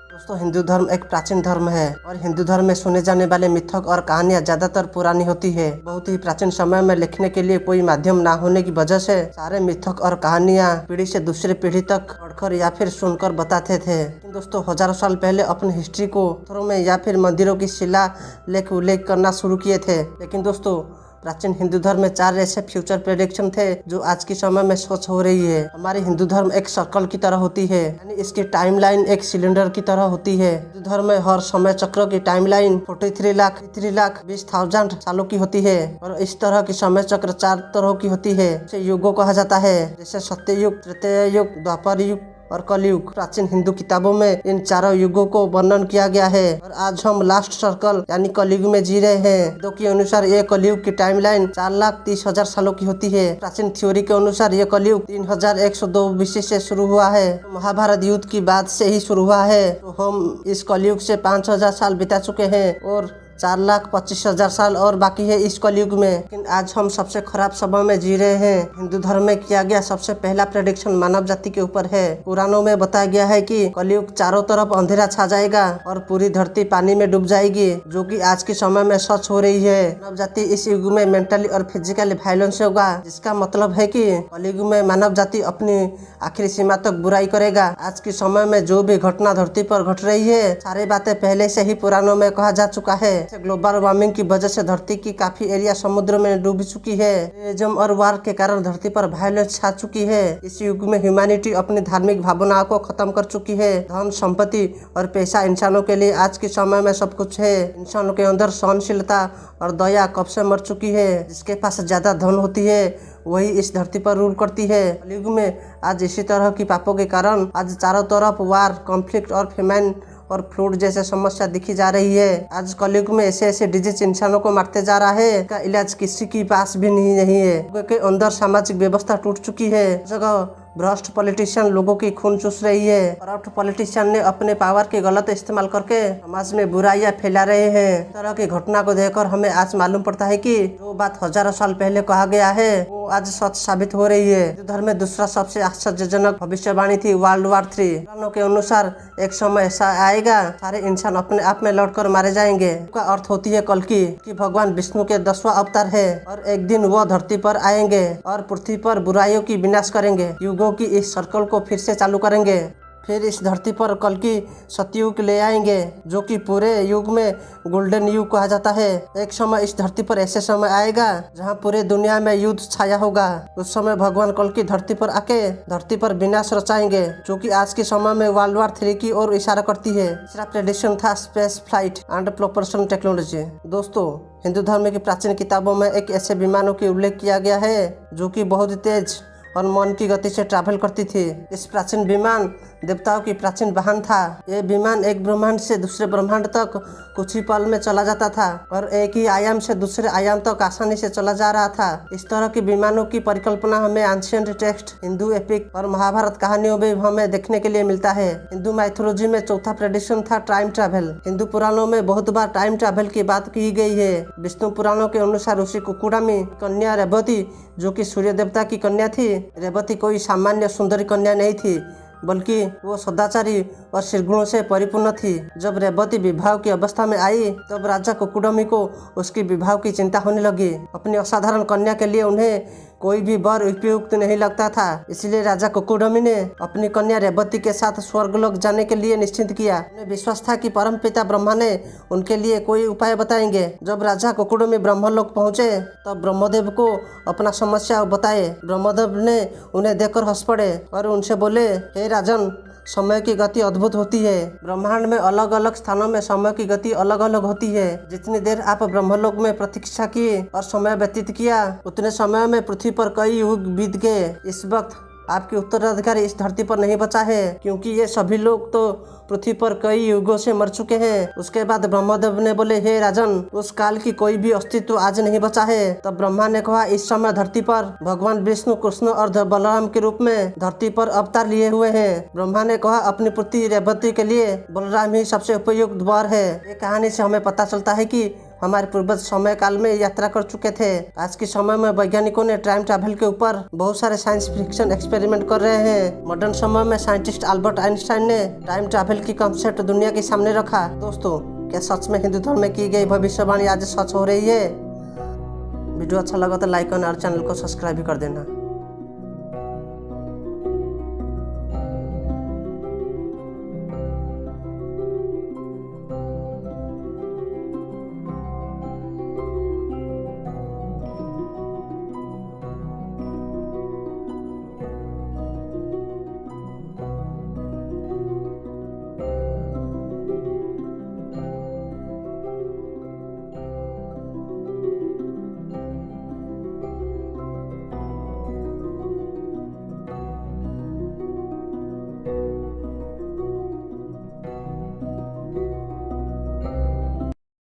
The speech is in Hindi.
दोस्तों, हिंदू धर्म एक प्राचीन धर्म है और हिंदू धर्म में सुने जाने वाले मिथक और कहानियां ज्यादातर पुरानी होती है। बहुत ही प्राचीन समय में लिखने के लिए कोई माध्यम ना होने की वजह से सारे मिथक और कहानियां पीढ़ी से दूसरी पीढ़ी तक पढ़कर या फिर सुनकर बताते थे। लेकिन दोस्तों, हजारों साल पहले अपनी हिस्ट्री को पत्थरों में या फिर मंदिरों की शिला लेख उल्लेख करना शुरू किए थे। लेकिन दोस्तों, प्राचीन हिंदू धर्म में 4 ऐसे फ्यूचर प्रेडिक्शन थे जो आज के समय में सच हो रही है। हमारी हिंदू धर्म एक सर्कल की तरह होती है, यानी इसकी टाइमलाइन एक सिलेंडर की तरह होती है। हिंदू धर्म में हर समय चक्र की टाइमलाइन 43,20,000 सालों की होती है और इस तरह की समय चक्र 4 तरह की होती है। इसे युगों कहा जाता है, जैसे सत्य युग, त्रेता युग, द्वापर युग और कलयुग। प्राचीन हिंदू किताबों में इन चारों युगों को वर्णन किया गया है और आज हम लास्ट सर्कल यानी कलयुग में जी रहे हैं। वेदों के अनुसार ये कलयुग की टाइमलाइन 4,30,000 सालों की होती है। प्राचीन थ्योरी के अनुसार ये कलयुग 3102 BC से शुरू हुआ है। तो महाभारत युद्ध की बाद से ही शुरू हुआ है। तो हम इस कलयुग से 5,000 साल बिता चुके हैं और 4,25,000 साल और बाकी है इस कलयुग में। लेकिन आज हम सबसे खराब समय में जी रहे हैं। हिंदू धर्म में किया गया सबसे पहला प्रेडिक्शन मानव जाति के ऊपर है। पुराणों में बताया गया है कि कलयुग चारों तरफ अंधेरा छा जाएगा और पूरी धरती पानी में डूब जाएगी, जो कि आज के समय में सच हो रही है। मानव जाति इस युग में मेंटली और फिजिकली वायलेंस होगा, जिसका मतलब है कि कलयुग में मानव जाति अपनी आखिरी सीमा तक बुराई करेगा। आज के समय में जो भी घटना धरती पर घट रही है, सारी बातें पहले से ही पुराणों में कहा जा चुका है। ग्लोबल वार्मिंग की वजह से धरती की काफी एरिया समुद्र में डूब चुकी है। टेररिज्म और वार के कारण धरती पर वायलेंस छा चुकी है। इस युग में ह्यूमैनिटी अपनी धार्मिक भावनाओं को खत्म कर चुकी है। धन, संपत्ति और पैसा इंसानों के लिए आज के समय में सब कुछ है। इंसानों के अंदर सहनशीलता और दया कब से मर चुकी है। जिसके पास ज्यादा धन होती है वही इस धरती पर रूल करती है। कलयुग में आज इसी तरह की पापों के कारण आज चारों तरफ वार, कॉन्फ्लिक्ट और फेमाइन और फ्लूड जैसे समस्या दिखी जा रही है। आज कलयुग में ऐसे ऐसे डिजीज इंसानों को मारते जा रहा है, इसका इलाज किसी के पास भी नहीं है। लोगों के अंदर सामाजिक व्यवस्था टूट चुकी है। जगह भ्रष्ट पॉलिटिशियन लोगों की खून चूस रही है। करप्ट पॉलिटिशियन ने अपने पावर के गलत इस्तेमाल करके समाज में बुराइयां फैला रहे हैं। इस तरह की घटना को देखकर हमें आज मालूम पड़ता है कि जो बात हजारों साल पहले कहा गया है वो आज सच साबित हो रही है। हिंदू धर्म में दूसरा सबसे आश्चर्यजनक भविष्यवाणी थी वर्ल्ड वार 3। पुराणों के अनुसार एक समय ऐसा आएगा सारे इंसान अपने आप में लड़कर मारे जाएंगे। इसका अर्थ होती है कल्कि, कि भगवान विष्णु के 10वां अवतार है और एक दिन वह धरती पर आएंगे और पृथ्वी पर बुराइयों की विनाश करेंगे। युगों की इस सर्कल को फिर से चालू करेंगे। फिर इस धरती पर कल की सतयुग ले आएंगे, जो कि पूरे युग में गोल्डन युग कहा जाता है। एक समय इस धरती पर ऐसे समय आएगा जहां पूरे दुनिया में युद्ध छाया होगा। उस समय भगवान कल की धरती पर आके धरती पर विनाश रचाएंगे, जो कि आज के समय में वर्ल्ड वार 3 की ओर इशारा करती है। तीसरा प्रेडिक्शन था space flight and propulsion technology. दोस्तों, हिंदू धर्म की प्राचीन किताबों में एक ऐसे विमानों की उल्लेख किया गया है जो कि बहुत तेज और मन की गति से ट्रैवल करती थी। इस प्राचीन विमान देवताओं की प्राचीन वाहन था। ये विमान एक ब्रह्मांड से दूसरे ब्रह्मांड तक कुछ ही पल में चला जाता था और एक ही आयाम से दूसरे आयाम तक आसानी से चला जा रहा था। इस तरह की विमानों की परिकल्पना हमें एंशिएंट टेक्स्ट, हिंदू एपिक और महाभारत कहानियों में हमें देखने के लिए मिलता है। हिंदू माइथोलॉजी में चौथा प्रेडिक्शन था टाइम ट्रैवल। हिंदू पुराणों में बहुत बार टाइम ट्रैवल की बात की गई है। विष्णु पुराणों के अनुसार ऋषि कुकुडामी कन्या रेवती, जो कि सूर्य देवता की कन्या थी। रेवती कोई सामान्य सुंदरी कन्या नहीं थी, बल्कि वो सदाचारी और निर्गुणों से परिपूर्ण थी। जब रेवती विवाह की अवस्था में आई तब राजा कुकुडमी को उसकी विवाह की चिंता होने लगी। अपनी असाधारण कन्या के लिए उन्हें कोई भी वर उपयुक्त नहीं लगता था, इसलिए राजा कुकुडमी ने अपनी कन्या रेवती के साथ स्वर्गलोक जाने के लिए निश्चित किया। उन्हें विश्वास था कि परमपिता ब्रह्मा ने उनके लिए कोई उपाय बताएंगे। जब राजा कुकुडमी ब्रह्मलोक पहुंचे तब ब्रह्मदेव को अपना समस्या बताए। ब्रह्मदेव ने उन्हें देखकर हंस पड़े और उनसे बोले, हे राजन, समय की गति अद्भुत होती है। ब्रह्मांड में अलग अलग स्थानों में समय की गति अलग अलग होती है। जितनी देर आप ब्रह्मलोक में प्रतीक्षा किए और समय व्यतीत किया, उतने समय में पृथ्वी पर कई युग बीत गए। इस वक्त आपके उत्तराधिकारी इस धरती पर नहीं बचा है, क्योंकि ये सभी लोग तो पृथ्वी पर कई युगों से मर चुके हैं। उसके बाद ब्रह्मदेव ने बोले, हे राजन, उस काल की कोई भी अस्तित्व आज नहीं बचा है। तब ब्रह्मा ने कहा, इस समय धरती पर भगवान विष्णु, कृष्ण और बलराम के रूप में धरती पर अवतार लिए हुए हैं। ब्रह्मा ने कहा, अपनी पुत्री रेवती के लिए बलराम ही सबसे उपयुक्त वर है। ये कहानी से हमें पता चलता है कि हमारे पूर्वज समय काल में यात्रा कर चुके थे। आज के समय में वैज्ञानिकों ने टाइम ट्रैवल के ऊपर बहुत सारे साइंस फिक्शन एक्सपेरिमेंट कर रहे हैं। मॉडर्न समय में साइंटिस्ट अल्बर्ट आइंस्टाइन ने टाइम ट्रैवल की कॉन्सेप्ट दुनिया के सामने रखा। दोस्तों, क्या सच में हिंदू धर्म में की गई भविष्यवाणी आज सच हो रही है? वीडियो अच्छा लगा तो लाइक करना और चैनल को सब्सक्राइब भी कर देना।